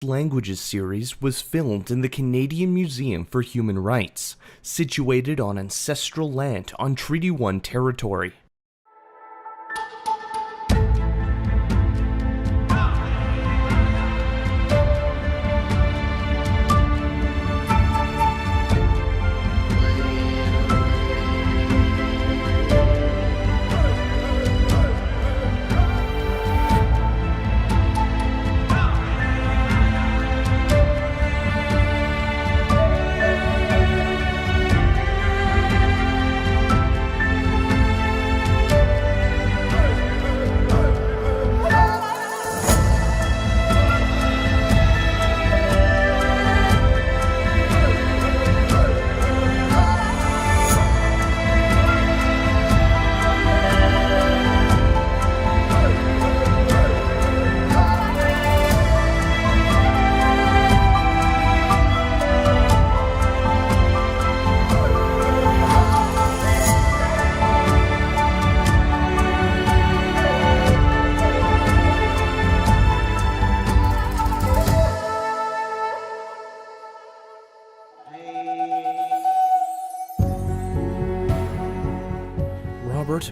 Languages series was filmed in the Canadian Museum for Human Rights, situated on ancestral land on Treaty 1 territory.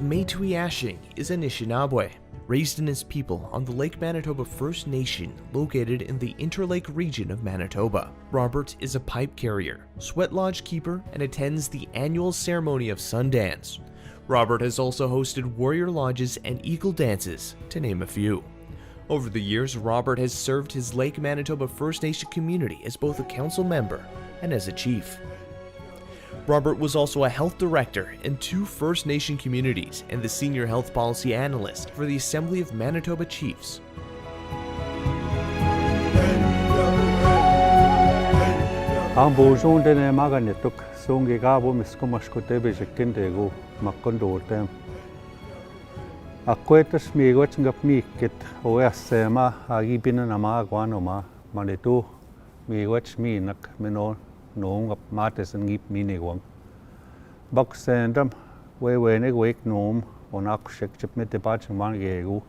Maytwayashing is Anishinaabe, raised in his people on the Lake Manitoba First Nation located in the Interlake Region of Manitoba. Robert is a pipe carrier, sweat lodge keeper, and attends the annual ceremony of Sundance. Robert has also hosted warrior lodges and eagle dances, to name a few. Over the years, Robert has served his Lake Manitoba First Nation community as both a council member and as a chief. Robert was also a health director in 2 First Nation communities and the Senior Health Policy Analyst for the Assembly of Manitoba Chiefs. Ang bozon din ay maganitok, so ang gigabo miskomaskotebe sekindego makondotem. Akwetas miigwat ngap mikit oesema agibina na magwano ma manito miigwat minak minon noong ngap mates ang ngip minigwang. Baksendam wewenig wek noom onak shek chip mitibach man gegu.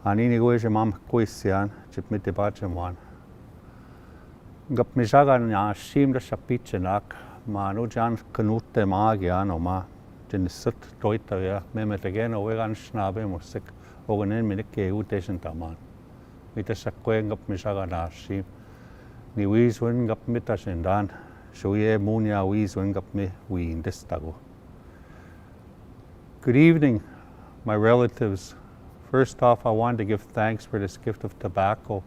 Anini goe mam kuisian chip mitibach man. Ngap misagan ya sim da sapitchenak manu jan knute magian oma tinisut toita ya memetegen oegan snabe musik oganen minik gegu tesentaman. Mitasakwe ngap misagan asim. Ni wiswen ngap mitasendan so ye munya wiswen ngap me win destago. Good evening, my relatives. First off, I wanted to give thanks for this gift of tobacco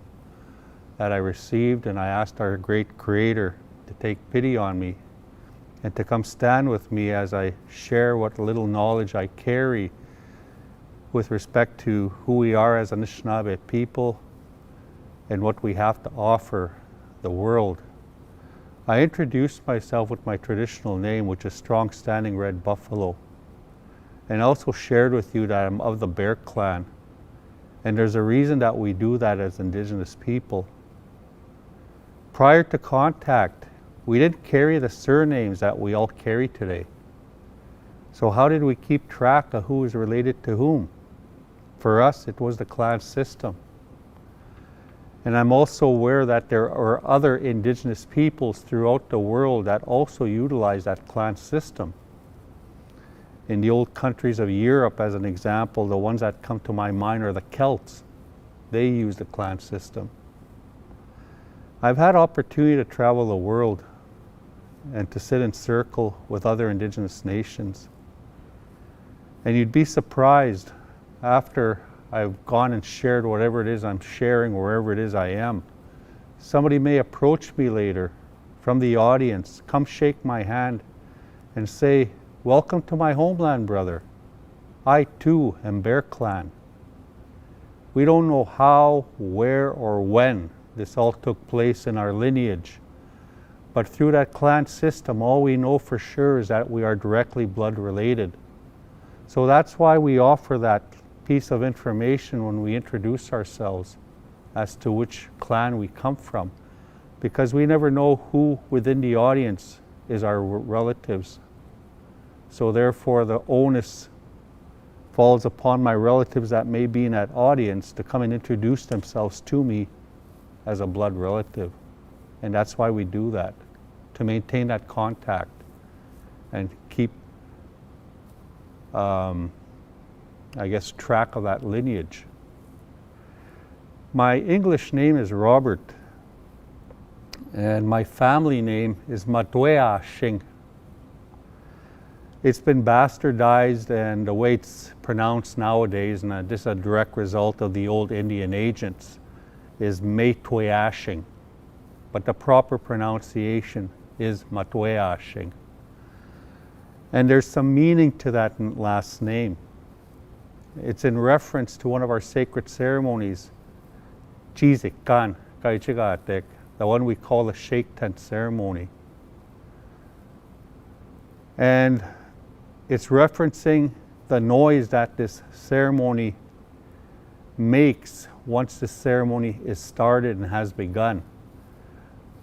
that I received, and I asked our great Creator to take pity on me and to come stand with me as I share what little knowledge I carry with respect to who we are as Anishinaabe people and what we have to offer the world. I introduced myself with my traditional name, which is Strong Standing Red Buffalo, and also shared with you that I'm of the Bear Clan. And there's a reason that we do that as Indigenous people. Prior to contact, we didn't carry the surnames that we all carry today. So how did we keep track of who was related to whom? For us, it was the clan system. And I'm also aware that there are other Indigenous peoples throughout the world that also utilize that clan system. In the old countries of Europe, as an example, the ones that come to my mind are the Celts. They use the clan system. I've had opportunity to travel the world and to sit in circle with other Indigenous nations. And you'd be surprised after I've gone and shared whatever it is I'm sharing, wherever it is I am. Somebody may approach me later from the audience, come shake my hand and say, "Welcome to my homeland, brother. I too am Bear Clan." We don't know how, where, or when this all took place in our lineage, but through that clan system, all we know for sure is that we are directly blood related. So that's why we offer that piece of information when we introduce ourselves as to which clan we come from, because we never know who within the audience is our relatives. So therefore the onus falls upon my relatives that may be in that audience to come and introduce themselves to me as a blood relative. And that's why we do that, to maintain that contact and keep, track of that lineage. My English name is Robert, and my family name is Maytwayashing. It's been bastardized, and the way it's pronounced nowadays, and this is a direct result of the old Indian agents, is Maytwayashing. But the proper pronunciation is Maytwayashing. And there's some meaning to that last name. It's in reference to one of our sacred ceremonies, Chizikan, Kaichigatek, the one we call the shake tent ceremony. And it's referencing the noise that this ceremony makes once the ceremony is started and has begun.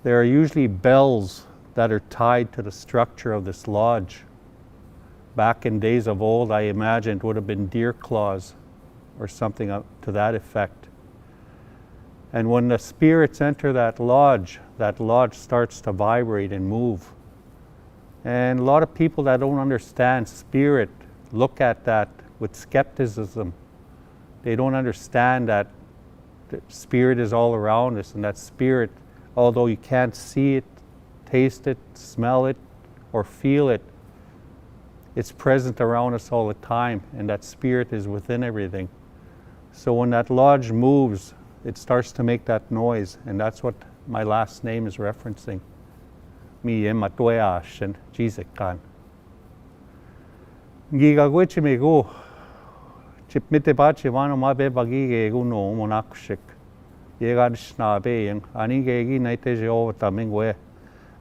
There are usually bells that are tied to the structure of this lodge. Back in days of old, I imagine it would have been deer claws or something to that effect. And when the spirits enter that lodge starts to vibrate and move. And a lot of people that don't understand spirit look at that with skepticism. They don't understand that the spirit is all around us, and that spirit, although you can't see it, taste it, smell it, or feel it, it's present around us all the time, and that spirit is within everything. So when that lodge moves, it starts to make that noise, and that's what my last name is referencing. Mi Maytwayashing, Jizikan. Giga gwichi me go. Chip mite bachi wano mabe bagige go no monakushik. Yega Anishinaabe yang aningegi naite jo tamingwe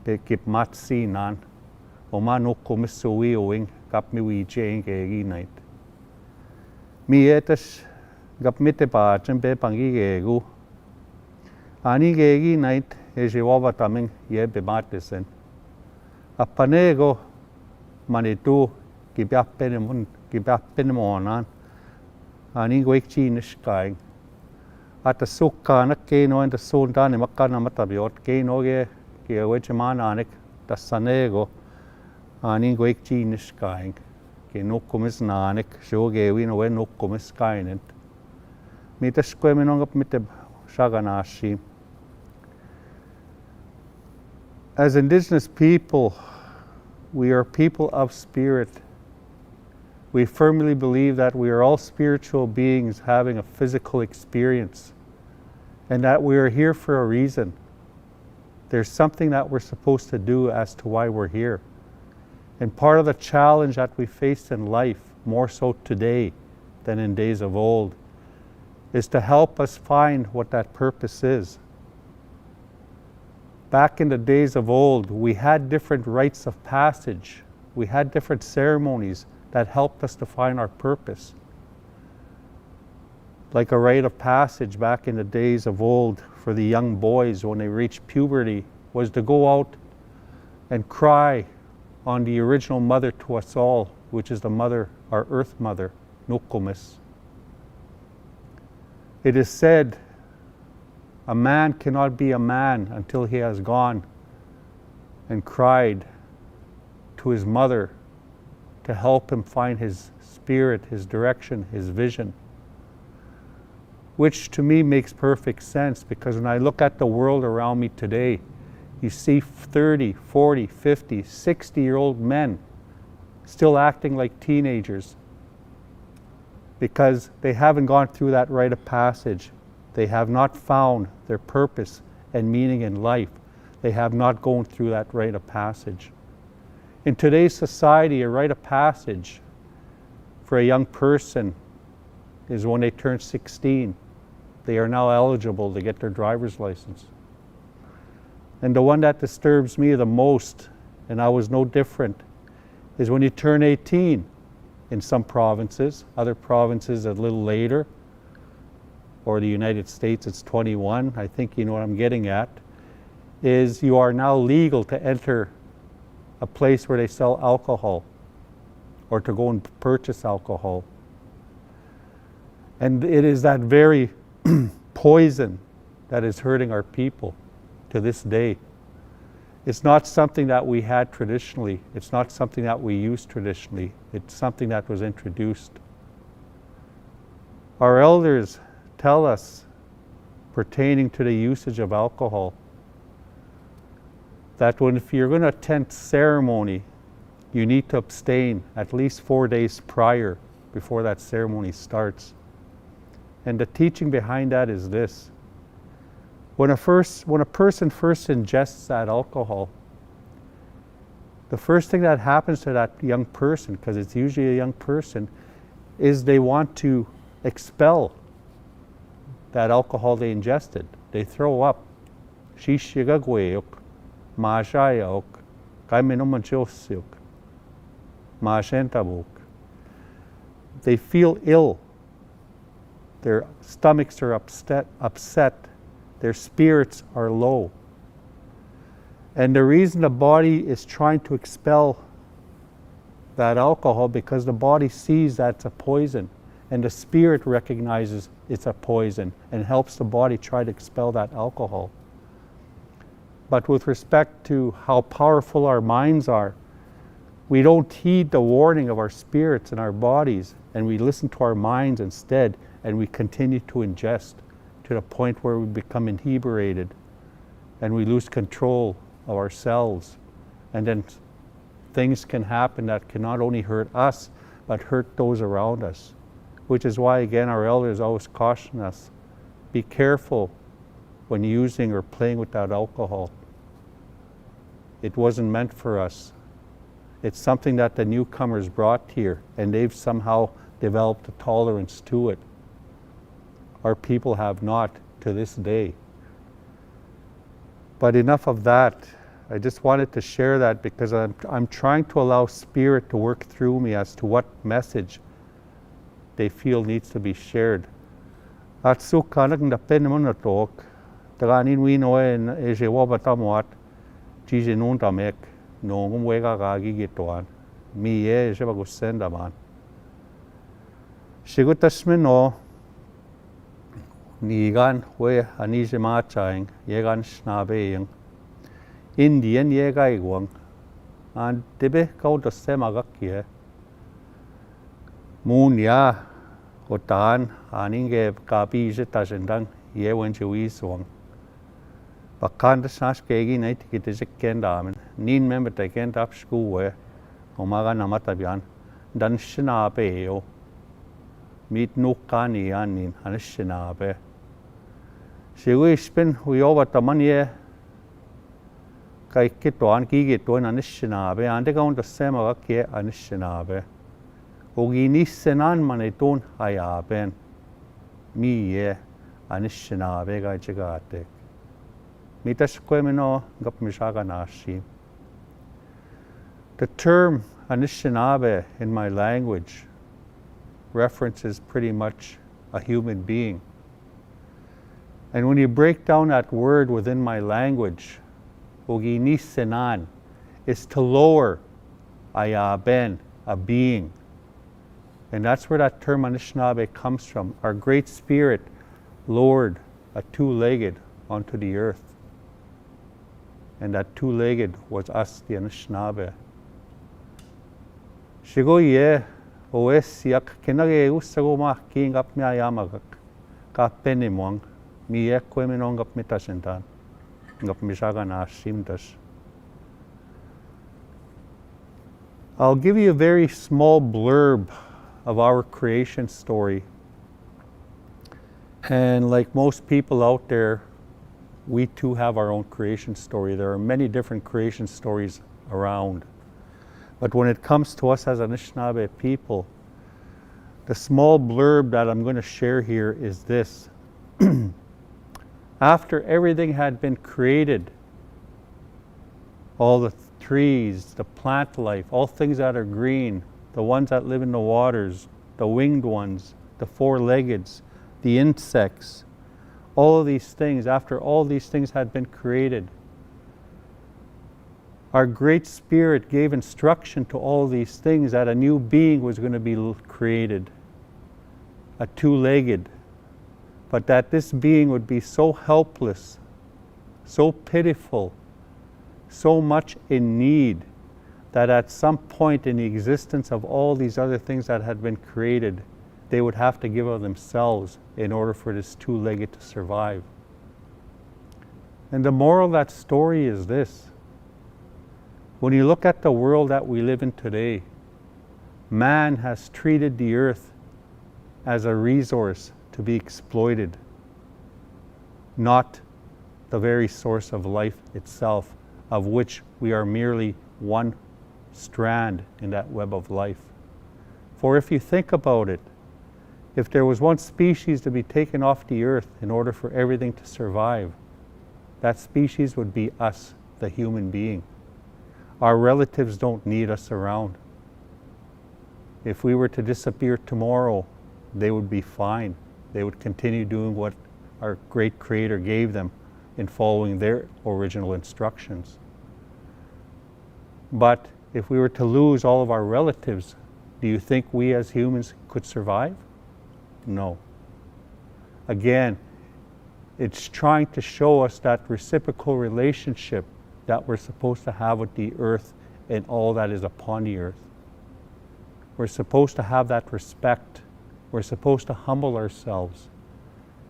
be kip matsi nan. Oma no komisuwi oing kap mi wi jengegi night. Mi etas gap mite bachin be bagige go. Aningegi night ejiwa taming ye be matisen. Apanego manitu gibapen monan. Aningwek chinishkai. At the sukka na keno and the Sundance makana matabiot keno ge wechemananik the sanego aningwek chinishkai. Ke no kumis nanik shoge win away no kumis kainent. Mita squeminong up mit the shaganashi. As Indigenous people, we are people of spirit. We firmly believe that we are all spiritual beings having a physical experience, and that we are here for a reason. There's something that we're supposed to do as to why we're here. And part of the challenge that we face in life, more so today than in days of old, is to help us find what that purpose is. Back in the days of old, we had different rites of passage. We had different ceremonies that helped us to find our purpose. Like a rite of passage back in the days of old for the young boys when they reached puberty was to go out and cry on the original mother to us all, which is the mother, our earth mother, Nokomis. It is said a man cannot be a man until he has gone and cried to his mother to help him find his spirit, his direction, his vision. Which to me makes perfect sense, because when I look at the world around me today, you see 30, 40, 50, 60-year-old men still acting like teenagers because they haven't gone through that rite of passage. They have not found their purpose and meaning in life. They have not gone through that rite of passage. In today's society, a rite of passage for a young person is when they turn 16. They are now eligible to get their driver's license. And the one that disturbs me the most, and I was no different, is when you turn 18 in some provinces, other provinces a little later, or the United States it's 21, I think you know what I'm getting at, is you are now legal to enter a place where they sell alcohol or to go and purchase alcohol. And it is that very poison that is hurting our people to this day. It's not something that we had traditionally. It's not something that we used traditionally. It's something that was introduced. Our elders tell us, pertaining to the usage of alcohol, that if you're going to attend ceremony, you need to abstain at least 4 days prior before that ceremony starts. And the teaching behind that is this. When a person first ingests that alcohol, the first thing that happens to that young person, because it's usually a young person, is they want to expel that alcohol they ingested. They throw up. Shishigagweok, Majayok, Kaimenomanchosiok, Majentabuk. They feel ill. Their stomachs are upset. Their spirits are low. And the reason the body is trying to expel that alcohol, because the body sees that's a poison, and the spirit recognizes it's a poison and helps the body try to expel that alcohol. But with respect to how powerful our minds are, we don't heed the warning of our spirits and our bodies, and we listen to our minds instead, and we continue to ingest to the point where we become inebriated and we lose control of ourselves. And then things can happen that can not only hurt us, but hurt those around us. Which is why, again, our elders always caution us, be careful when using or playing with that alcohol. It wasn't meant for us. It's something that the newcomers brought here, and they've somehow developed a tolerance to it. Our people have not to this day. But enough of that. I just wanted to share that because I'm trying to allow Spirit to work through me as to what message they feel needs to be shared. At sukanag na penmonatok, taganin winoen ejewabatamwat, jijenuntamek, nongum wega gagi gituan, miye jebagusendaman. Shigutasmino, nigan we Anishinaabe yegan Anishinaabe Indian yegaigwang, and debe kauta semagakie. Munya otan aninge kapi jetasendang ye wenchewiswang. Bakanda saskegi night kitisikendamen, nin member taken up school omaga namatabian, dan Anishinaabe meet nukani anin Anishinaabe. She wishpin we over the money. Kai kituan kigituan Anishinaabe, ande kaun the semagakie Anishinaabe. Ogini senan manitun ayaben, miye Anishinaabe gajigate. Mitasquemino gapmishaganashim. The term Anishinaabe in my language references pretty much a human being. And when you break down that word within my language, Ogini senan is to lower ayaben, a being. And that's where that term Anishinaabe comes from. Our Great Spirit lowered a two-legged onto the earth. And that two-legged was us, the Anishinaabe. Shigo ye oes yak kinage usagoma king up mi ayamagak ka penimong mi ekweminong up mitasentan ngap mishagan ashimdas. I'll give you a very small blurb of our creation story. And like most people out there, we too have our own creation story. There are many different creation stories around. But when it comes to us as Anishinaabe people, the small blurb that I'm going to share here is this. After everything had been created, all the trees, the plant life, all things that are green, the ones that live in the waters, the winged ones, the four-leggeds, the insects, all of these things, after all these things had been created, our Great Spirit gave instruction to all these things that a new being was going to be created, a two-legged, but that this being would be so helpless, so pitiful, so much in need, that at some point in the existence of all these other things that had been created, they would have to give of themselves in order for this two-legged to survive. And the moral of that story is this. When you look at the world that we live in today, man has treated the earth as a resource to be exploited, not the very source of life itself, of which we are merely one strand in that web of life. For if you think about it, if there was one species to be taken off the earth in order for everything to survive, that species would be us, the human being. Our relatives don't need us around. If we were to disappear tomorrow, they would be fine. They would continue doing what our great Creator gave them in following their original instructions. But if we were to lose all of our relatives, do you think we as humans could survive? No. Again, it's trying to show us that reciprocal relationship that we're supposed to have with the earth and all that is upon the earth. We're supposed to have that respect. We're supposed to humble ourselves.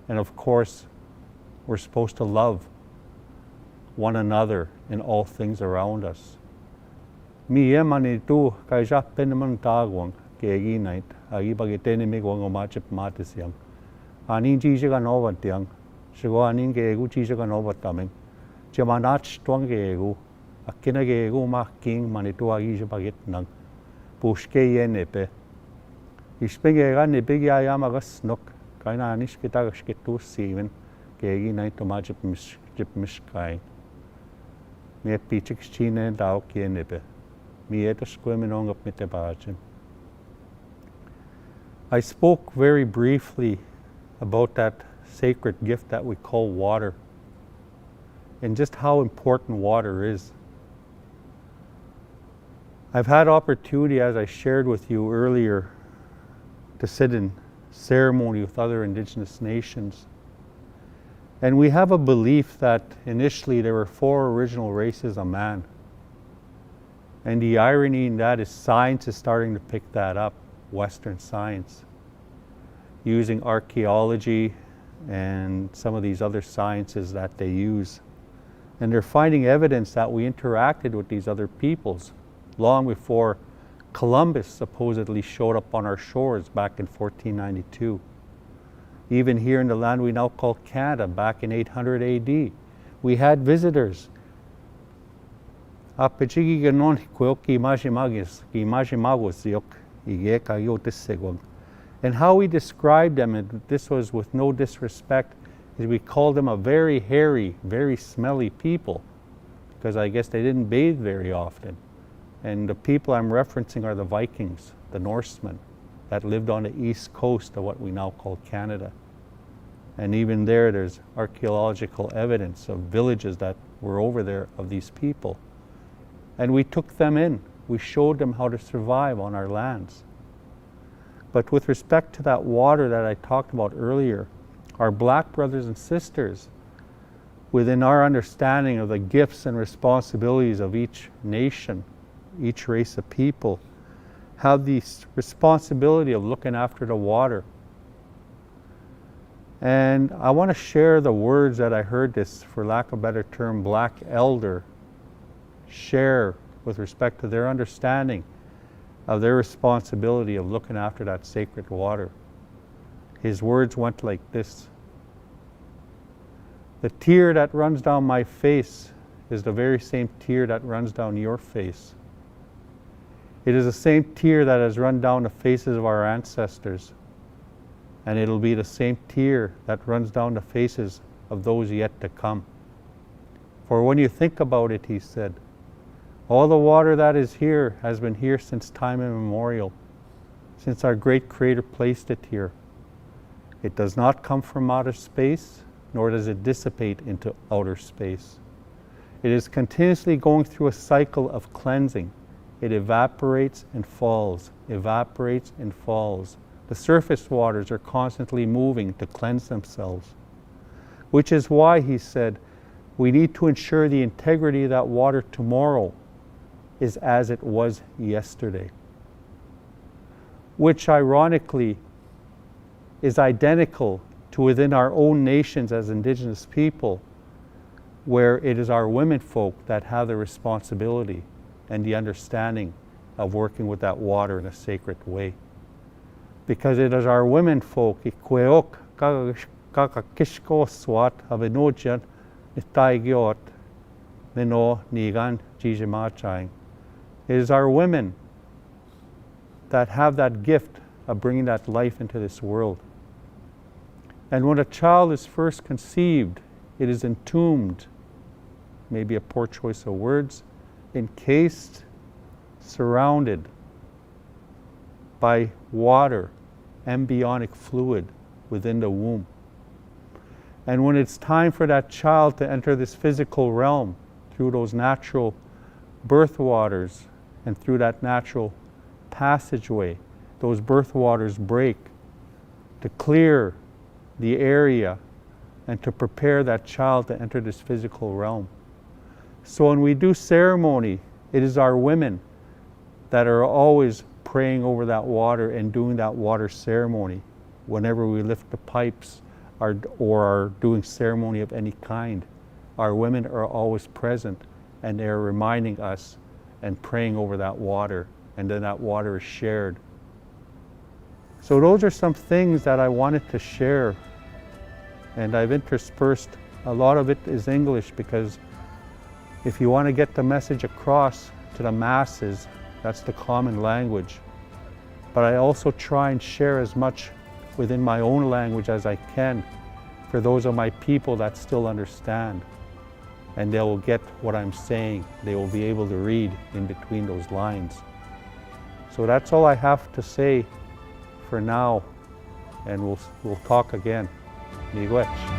And of course, we're supposed to love one another in all things around us. Mi manitu kaja penman tagwang kegi night agi bagitene me gwang omachip matisyang. Anin jijaga novatiang, shigo anin gegu jijaga novataming. Jamanach twang gegu, akina gegu ma king manitu agi bagit nang. Pushke yenepe. Ispegega nebegya yamagas nok, kaina anish kitagas kitu siven, kegi night omachip mishkai. Me pichik chine dao kienepe. I spoke very briefly about that sacred gift that we call water and just how important water is. I've had opportunity, as I shared with you earlier, to sit in ceremony with other Indigenous nations. And we have a belief that initially there were 4 original races of man. And the irony in that is science is starting to pick that up, Western science, using archaeology and some of these other sciences that they use. And they're finding evidence that we interacted with these other peoples long before Columbus supposedly showed up on our shores back in 1492. Even here in the land we now call Canada, back in 800 AD, we had visitors. And how we described them, and this was with no disrespect, is we called them a very hairy, very smelly people, because I guess they didn't bathe very often. And the people I'm referencing are the Vikings, the Norsemen, that lived on the east coast of what we now call Canada. And even there's archaeological evidence of villages that were over there of these people. And we took them in. We showed them how to survive on our lands. But with respect to that water that I talked about earlier, our black brothers and sisters, within our understanding of the gifts and responsibilities of each nation, each race of people, have the responsibility of looking after the water. And I want to share the words that I heard this, for lack of a better term, black elder share with respect to their understanding of their responsibility of looking after that sacred water. His words went like this: the tear that runs down my face is the very same tear that runs down your face. It is the same tear that has run down the faces of our ancestors, and it'll be the same tear that runs down the faces of those yet to come. For when you think about it, he said, all the water that is here has been here since time immemorial, since our great Creator placed it here. It does not come from outer space, nor does it dissipate into outer space. It is continuously going through a cycle of cleansing. It evaporates and falls, The surface waters are constantly moving to cleanse themselves, which is why he said, we need to ensure the integrity of that water tomorrow is as it was yesterday, which ironically is identical to within our own nations as Indigenous people, where it is our women folk that have the responsibility and the understanding of working with that water in a sacred way. Because it is our women folk, it is our women that have that gift of bringing that life into this world. And when a child is first conceived, it is entombed, maybe a poor choice of words, encased, surrounded by water, embryonic fluid within the womb. And when it's time for that child to enter this physical realm through those natural birth waters and through that natural passageway, those birth waters break to clear the area and to prepare that child to enter this physical realm. So when we do ceremony, it is our women that are always praying over that water and doing that water ceremony whenever we lift the pipes or are doing ceremony of any kind. Our women are always present and they're reminding us and praying over that water, and then that water is shared. So those are some things that I wanted to share, and I've interspersed, a lot of it is English, because if you want to get the message across to the masses, that's the common language. But I also try and share as much within my own language as I can for those of my people that still understand. And they will get what I'm saying. They will be able to read in between those lines. So that's all I have to say for now, and we'll talk again. Miigwech.